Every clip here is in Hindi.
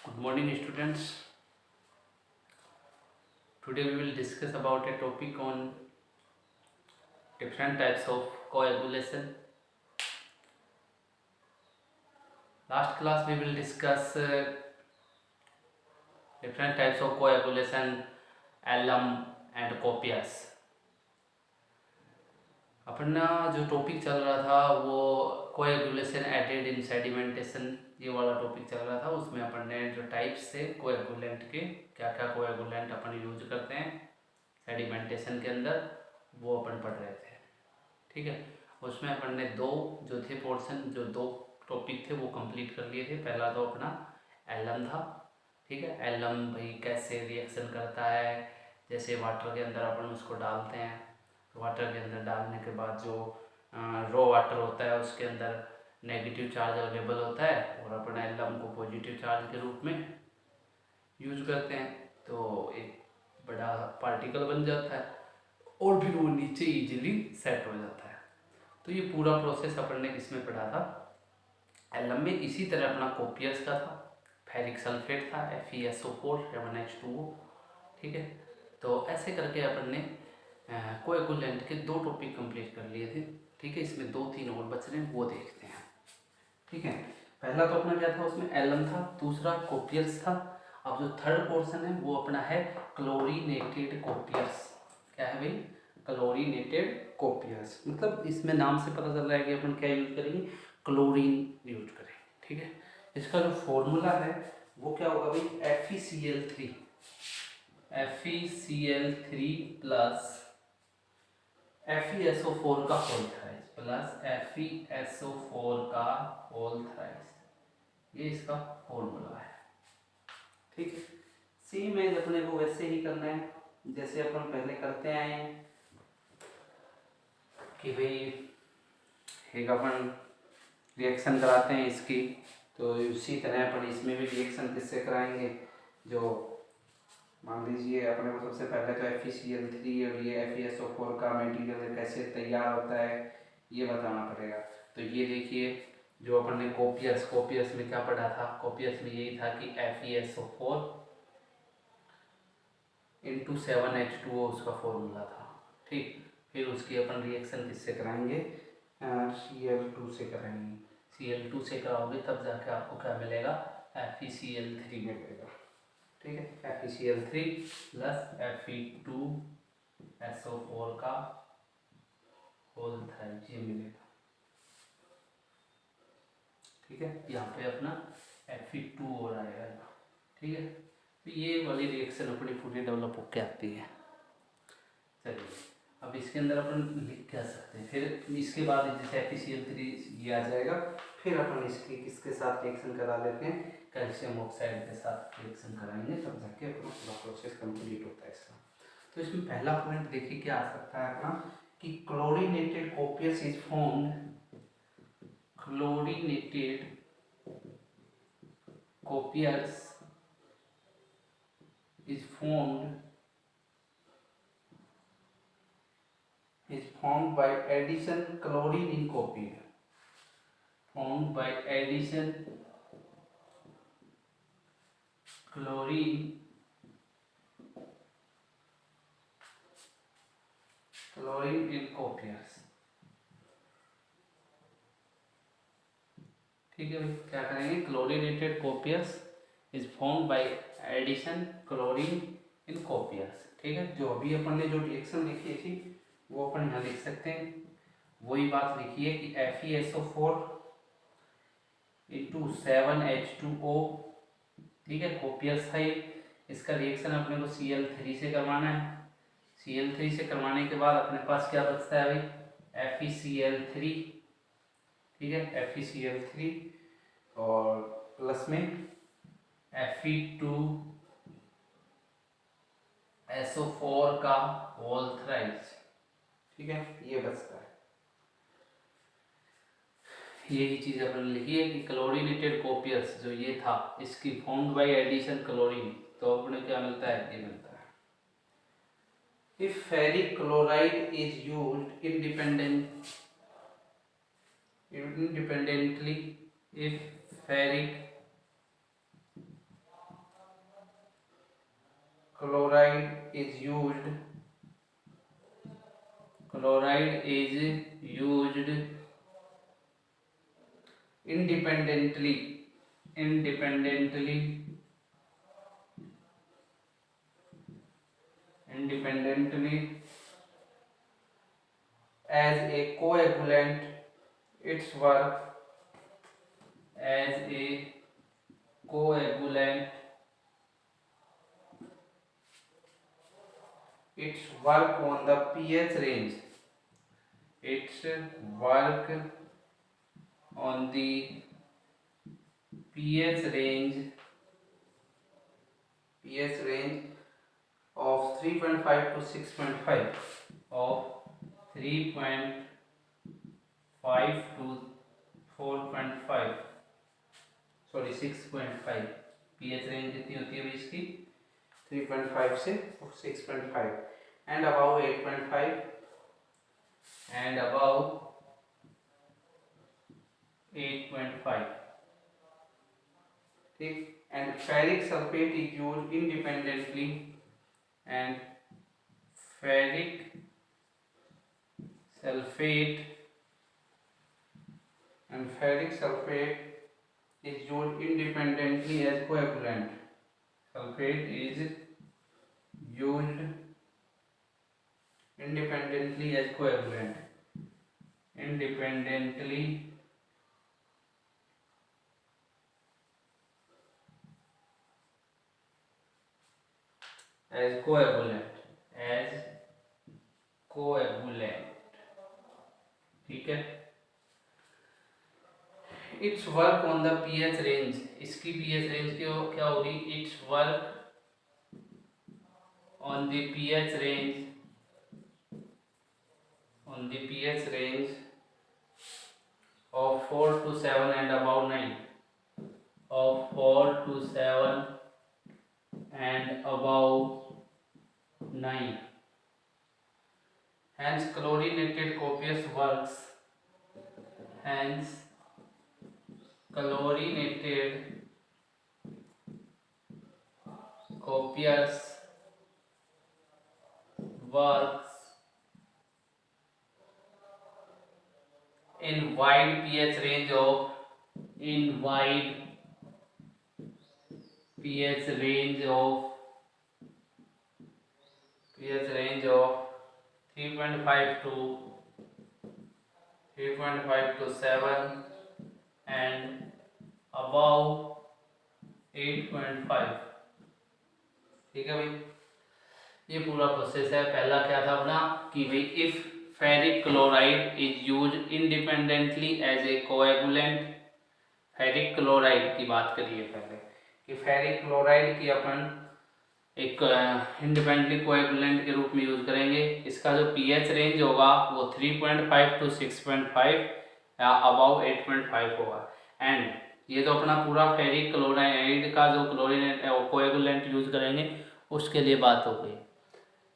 Good morning, students. Today we will discuss about a topic on different types of coagulation. Last class we will discuss different types of coagulation, alum and copias. अपना जो टॉपिक चल रहा था वो कोएगुलेशन एडेड इन सेडिमेंटेशन, ये वाला टॉपिक चल रहा था। उसमें अपन ने जो टाइप्स थे कोएगुलेंट के, क्या क्या कोएगुलेंट अपन यूज करते हैं सेडिमेंटेशन के अंदर, वो अपन पढ़ रहे थे। ठीक है, उसमें अपन ने दो जो थे पोर्शन, जो दो टॉपिक थे वो कंप्लीट कर लिए थे। पहला तो अपना एलम था। ठीक है, एलम भाई कैसे रिएक्शन करता है, जैसे वाटर के अंदर अपन उसको डालते हैं, वाटर के अंदर डालने के बाद जो रॉ वाटर होता है उसके अंदर नेगेटिव चार्ज अवेलेबल होता है और अपन एलम को पॉजिटिव चार्ज के रूप में यूज करते हैं, तो एक बड़ा पार्टिकल बन जाता है और फिर वो नीचे इजीली सेट हो जाता है। तो ये पूरा प्रोसेस अपन ने किसमें पढ़ा था, एलम में। इसी तरह अपना कोपियस का था, फेरिक सल्फेट था FeSO4 7H2O। ठीक है, तो ऐसे करके अपन ने कोएगुलेंट के दो टॉपिक कंप्लीट कर लिए थे। ठीक है, इसमें दो तीन और बच रहे हैं, वो देखते हैं। ठीक है, पहला तो अपना क्या था, उसमें एलम था, दूसरा कोपियस था। अब जो थर्ड पोर्शन है वो अपना है क्लोरीनेटेड कोपियस। क्या है भाई, क्लोरीनेटेड कोपियस। मतलब इसमें नाम से पता चल रहा है कि अपन क्या यूज करेंगे, क्लोरीन यूज करेंगे। ठीक है, इसका जो फॉर्मूला है वो क्या होगा भाई, FeCl3 FeCl3 प्लस FeSO4 का होल थ्राइस प्लस FeSO4 का होल थ्राइस, ये इसका फॉर्मूला है। ठीक है, सेम है, अपने को वैसे ही करना है जैसे अपन पहले करते आए हैं कि भाई एक अपन रिएक्शन कराते हैं इसकी, तो उसी तरह अपन इसमें भी रिएक्शन किससे कराएंगे। जो मान लीजिए अपने को सबसे पहले तो FeCl3 और ये FeSO4 का मटेरियल कैसे तैयार होता है ये बताना पड़ेगा। तो ये देखिए, जो अपन ने कोपियस में क्या पढ़ा था, कोपियस में यही था कि FeSO4 इंटू 7H2O उसका फॉर्मूला था। ठीक, फिर उसकी अपन रिएक्शन किससे कराएंगे, Cl2 से कराएंगे। Cl2 से कराओगे तब जाके आपको क्या मिलेगा, FeCl3 मिलेगा। ठीक है, FeCl3 प्लस Fe2SO4 का होल थ्राइस, ये मिलेगा। ठीक है, यहाँ पे अपना Fe2 हो आएगा। ठीक है, तो ये वाली रिएक्शन अपनी पूरी डेवलप होकर आती है। चलिए, अब इसके अंदर अपन लिख क्या सकते हैं, फिर इसके बाद जैसे FeCl3 ये आ जाएगा, फिर अपन इसकी किसके साथ रिएक्शन करा लेते हैं, कैल्शियम ऑक्साइड के साथ रिएक्शन कराएंगे, तब जाके अपना पूरा प्रोसेस कंप्लीट होता है इसका। तो इसमें पहला पॉइंट देखिए क्या आ सकता है अपना, कि chlorinated copperas is formed, chlorinated copperas is formed by addition chlorine in copia, formed by addition chlorine in copias। ठीक है भाई, क्या करेंगे, chlorinated copperas is formed by addition chlorine in copperas. ठीक है, जो अभी अपन ने जो रिएक्शन लिखी थी वो अपन यहाँ लिख सकते हैं। वही बात लिखी है कि FeSO4 इंटू 7H2O। ठीक है, कोपियस था ये, इसका रिएक्शन अपने को Cl3 से करवाना है। Cl3 से करवाने के बाद अपने पास क्या बचता है भाई, FeCl3। ठीक है, FeCl3 और प्लस में Fe2SO4 का होल थ्राइस। ठीक है, ये बचता है। यही चीज अपन लिखी है कि क्लोरीनेटेड कोपियस जो ये था, इसकी फॉर्म्ड बाय एडिशन क्लोरीन, तो अपने क्या मिलता है, ये मिलता है। If ferric chloride is used independently, if ferric chloride is used independently as a coagulant. Its work as a coagulant. Its work on the pH range. Its work on the pH range of 3.5 to 6.5, of 3.5 to 4.5, sorry 6.5। pH range कितनी होती है इसकी? 3.5 से 6.5 एंड अबाउ 8.5 एंड अबाउ 8.5। ठीक। And ferric sulphate is used independently and ferric sulfate is used independently as coagulant. Sulfate is used independently as coagulant. As coagulant, ठीक है। It's work on the pH range, इसकी pH रेंज क्या होगी? It's work on the pH range of 4 to 7 and above 9, of 4 to 7 and above 9. Hence chlorinated copious works. In wide pH range of 3.5 to 7 and above 8.5। ठीक है भाई, ये पूरा प्रोसेस है। पहला क्या था अपना कि भाई if ferric chloride is use independently as a coagulant. Ferric chloride की बात करिए पहले कि फेरिक क्लोराइड की अपन एक इंडिपेंडेंटली कोएगुलेंट के रूप में यूज करेंगे। इसका जो पीएच रेंज होगा वो 3.5 to 6.5 या अबाउ 8.5 होगा। एंड ये तो अपना पूरा फेरिक क्लोराइड का जो क्लोरीनेट कोएगुलेंट यूज करेंगे उसके लिए बात हो गई।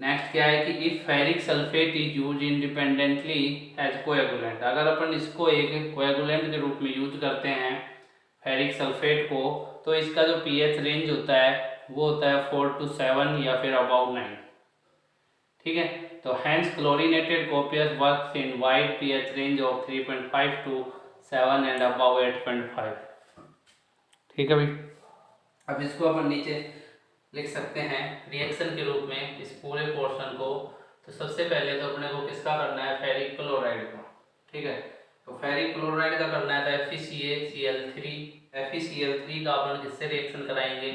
नेक्स्ट क्या है कि if ferric sulphate is use independently as coagulant, अगर अपन इसको एक कोएगुलेंट के रूप में यूज करते हैं फेरिक सल्फेट को, तो इसका जो पीएच रेंज होता है वो होता है 4 to 7 या फिर अबाउ 9। ठीक है, तो hence chlorinated copperas works in wide pH range of 3.5 to 7 and about 8.5। ठीक है भाई, अब इसको अपन नीचे लिख सकते हैं रिएक्शन के रूप में इस पूरे पोर्शन को। तो सबसे पहले तो अपने को किसका करना है? फेरिक क्लोराइड का। ठीक है, तो फेरिक क्लोराइड का करना है तो FeCl3। FeCl3 का अपन किससे रिएक्शन कराएंगे?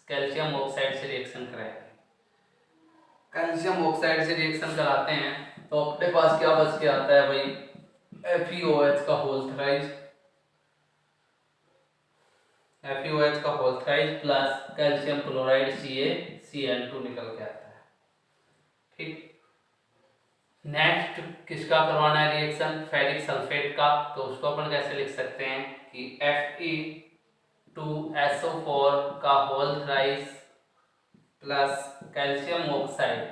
कैल्शियम ऑक्साइड से रिएक्शन कराएंगे। कैल्शियम ऑक्साइड से रिएक्शन कराते हैं तो अपने पास क्या बच के आता है भाई? FeOH का होल थ्राइस, FeOH का whole thrice plus calcium chloride CaCl2 निकल के आता है। ठीक, नेक्स्ट किसका करवाना है रिएक्शन? फेरिक सल्फेट का। तो उसको अपन कैसे लिख सकते हैं कि Fe2SO4 का whole thrice plus calcium oxide.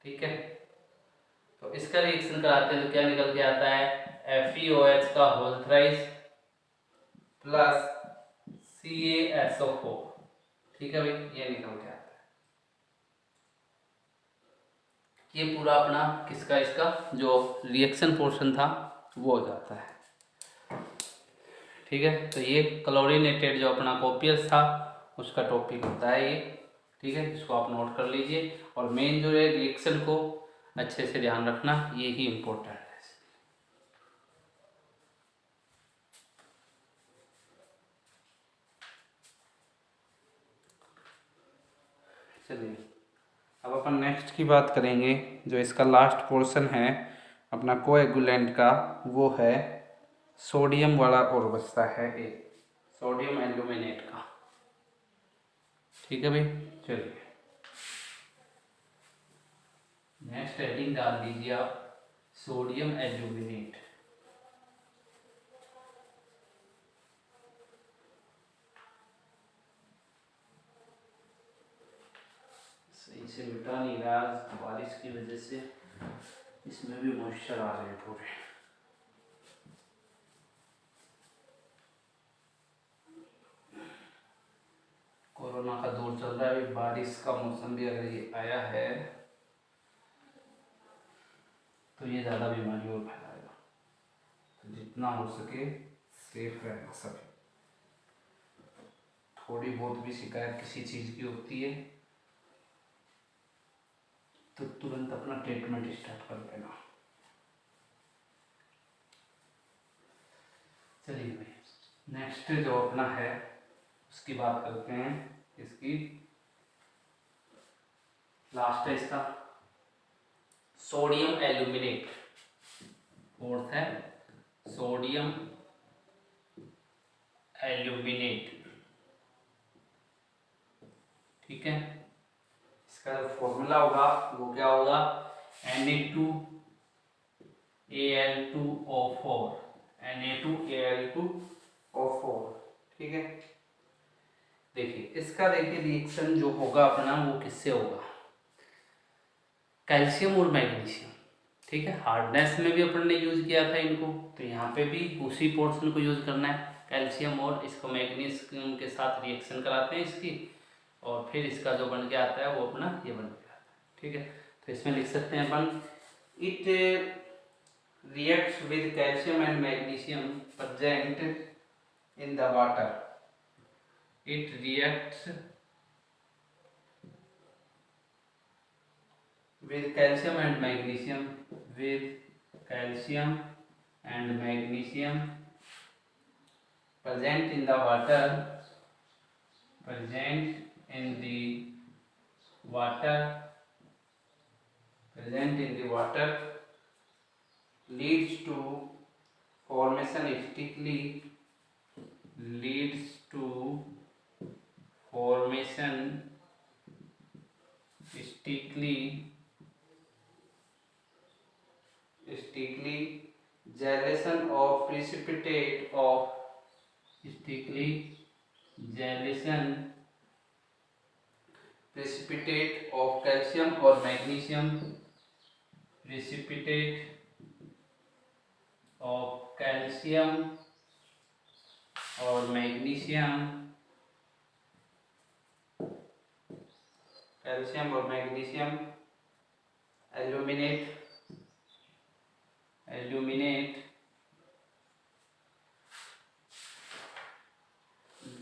ठीक है, तो इसका रिएक्शन कराते हैं तो क्या निकल के आता है? FeOH का होल थ्राइस प्लस CaSO4। ठीक है भाई, ये निकल के आता है। ये पूरा अपना किसका, इसका जो रिएक्शन पोर्शन था वो हो जाता है। ठीक है, तो ये क्लोरीनेटेड जो अपना कोपियस था उसका टॉपिक होता है ये। ठीक है, इसको आप नोट कर लीजिए। और मेन जो है रिएक्शन को अच्छे से ध्यान रखना, ये ही इम्पोर्टेंट है। चलिए, अब अपन नेक्स्ट की बात करेंगे। जो इसका लास्ट पोर्शन है अपना कोएगुलेंट का, वो है सोडियम वाला, और बचता है एक सोडियम एल्यूमिनेट का। ठीक है भाई, चलिए नेक्स्ट हेडिंग डाल दीजिए आप, सोडियम एल्यूमिनेट। सही से मिटा नहीं रहा, बारिश की वजह से इसमें भी मॉइस्चर आ रहे हैं पूरे। कोरोना का दौर चल रहा है, बारिश का मौसम भी अगर ये आया है तो ये ज़्यादा बीमारी और फैलाएगा। तो जितना हो सके सेफ रहना सभी। थोड़ी बहुत भी शिकायत किसी चीज़ की होती है तो तुरंत अपना ट्रीटमेंट स्टार्ट कर देना। चलिए भाई, नेक्स्ट जो अपना है उसकी बात करते हैं। इसकी लास्ट है इसका सोडियम एल्यूमिनेट। फोर्थ है सोडियम एल्यूमिनेट। ठीक है, इसका जो फॉर्मूला होगा वो क्या होगा, Na2Al2O4, Na2Al2O4। ठीक है, देखिए इसका, देखिए रिएक्शन जो होगा अपना वो किससे होगा, कैल्शियम और मैग्नीशियम। ठीक है, हार्डनेस में भी अपन ने यूज किया था इनको, तो यहाँ पे भी उसी पोर्शन को यूज करना है। कैल्शियम और इसको मैग्नीशियम के साथ रिएक्शन कराते हैं इसकी, और फिर इसका जो बन के आता है वो अपना ये बन के आता है। ठीक है, तो इसमें लिख सकते हैं अपन, it reacts with calcium and magnesium present in the water. It reacts with calcium and magnesium, with calcium and magnesium present in the water, present in the water, present in the water, leads to formation stickly, leads to formation stickly gelation of precipitate of stickly gelation precipitate of calcium or magnesium, precipitate of calcium or magnesium, calcium or magnesium illuminate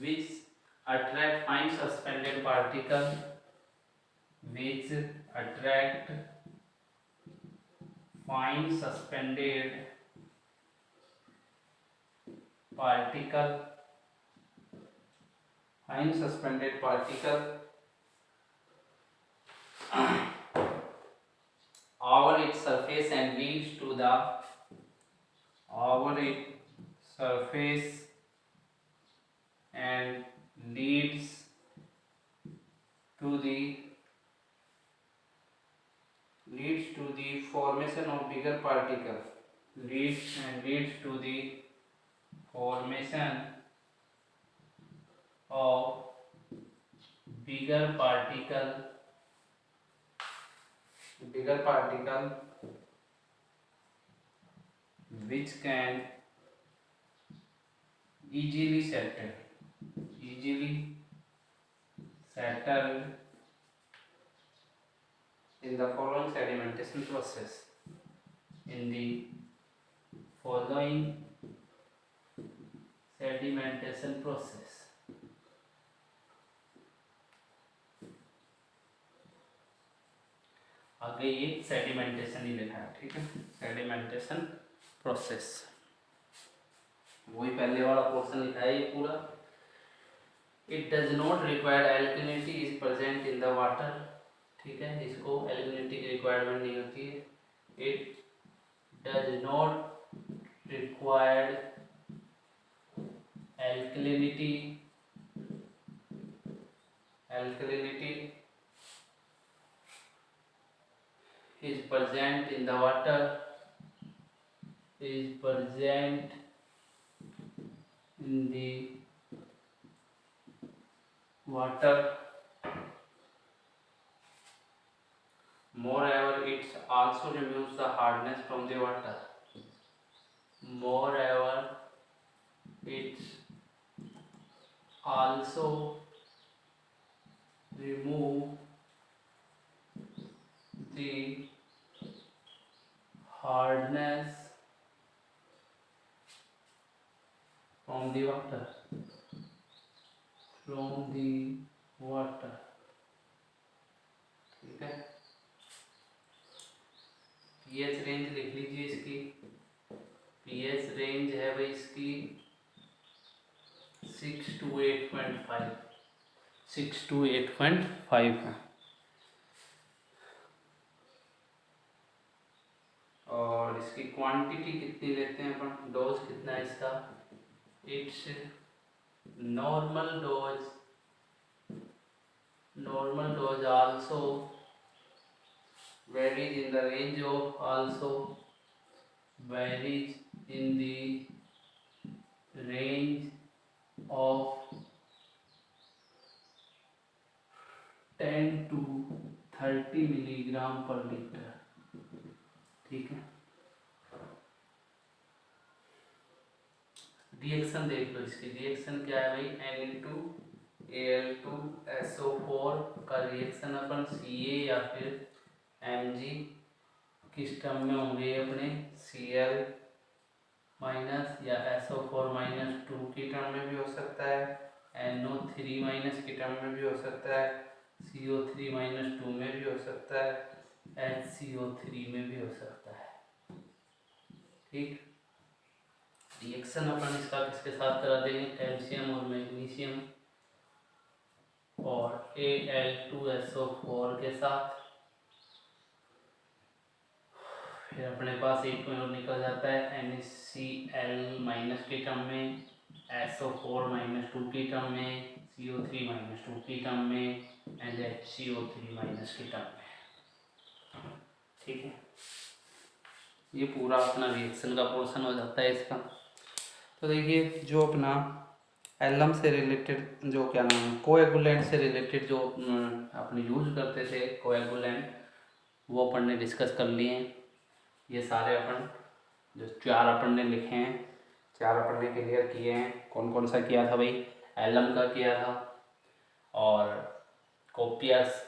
which attract fine suspended particle, which attract fine suspended particle, fine suspended particle over its surface and leads to the over its surface and leads to the formation of bigger particle, leads to the formation of bigger particle which can easily settled in the following sedimentation process. In the following sedimentation process. आगे ये सेडिमेंटेशन ही लिखा है, ठीक है, सेडिमेंटेशन प्रोसेस, वही पहले वाला पोर्शन लिखा है ये पूरा। It does not require alkalinity is present in the water, ठीक है, इसको एल्कलिनिटी की रिक्वायरमेंट नहीं होती है। It does not required alkalinity is present in the water, is present in the water. Moreover, it also removes the hardness from the water. Moreover, it also remove the hardness from the water, ठीक है। pH रेंज लिख लीजिए इसकी, pH रेंज है भाई इसकी 6 to 8.5, 6 to 8.5 है। और इसकी क्वांटिटी कितनी लेते हैं अपन, डोज कितना है इसका, it's normal dose also varies in the range of, also varies in the range of 10 to 30 milligram पर लीटर, ठीक है। रिएक्शन देख लो, इसकी रिएक्शन क्या है भाई, Al2Al2SO4 का रिएक्शन अपन Ca या फिर Mg किस टर्म में होंगे अपने, Cl माइनस या SO4 माइनस 2 की टर्म में भी हो सकता है, NO3 माइनस की टर्म में भी हो सकता है, CO3 माइनस 2 में भी हो सकता है, HCO3 में भी हो सकता है, ठीक। रिएक्शन अपन इसका किसके साथ करा देंगे, कैल्शियम और मैग्नीशियम और Al2SO4 के साथ, फिर अपने पास एक में और निकल जाता है NaCl माइनस की टर्म में, SO4 माइनस 2 की टर्म में, CO3 माइनस 2 की टर्म में एंड HCO3 माइनस की टर्म में, ठीक है। ये पूरा अपना रिएक्शन का पोर्शन हो जाता है इसका। तो देखिए जो अपना एलम से रिलेटेड जो क्या नाम है, कोएगुलेंट से रिलेटेड जो अपने यूज करते थे कोएगुलेंट, वो अपन ने डिस्कस कर लिए हैं। ये सारे अपन जो 4 अपन ने लिखे हैं, 4 अपन ने क्लियर किए हैं। कौन कौन सा किया था भाई, एलम का किया था और कोपियस,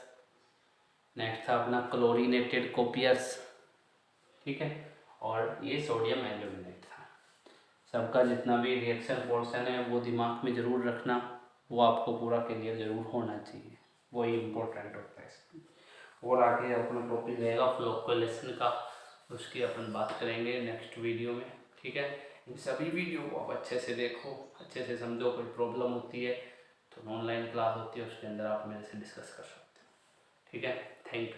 नेक्स्ट था अपना क्लोरीनेटेड कोपियस, ठीक है, और ये सोडियम एल्यूमिनेट था। सबका जितना भी रिएक्शन पोर्शन है वो दिमाग में ज़रूर रखना, वो आपको पूरा क्लियर ज़रूर होना चाहिए, वही इम्पोर्टेंट होता है इसमें। और आगे अपना टॉपिक रहेगा फ्लोक्युलेशन का, उसकी अपन बात करेंगे नेक्स्ट वीडियो में, ठीक है। इन सभी वीडियो को आप अच्छे से देखो, अच्छे से समझो। कोई प्रॉब्लम होती है तो ऑनलाइन क्लास होती है, उसके अंदर आप मेरे से डिस्कस कर सकते हो, ठीक है। Thank you.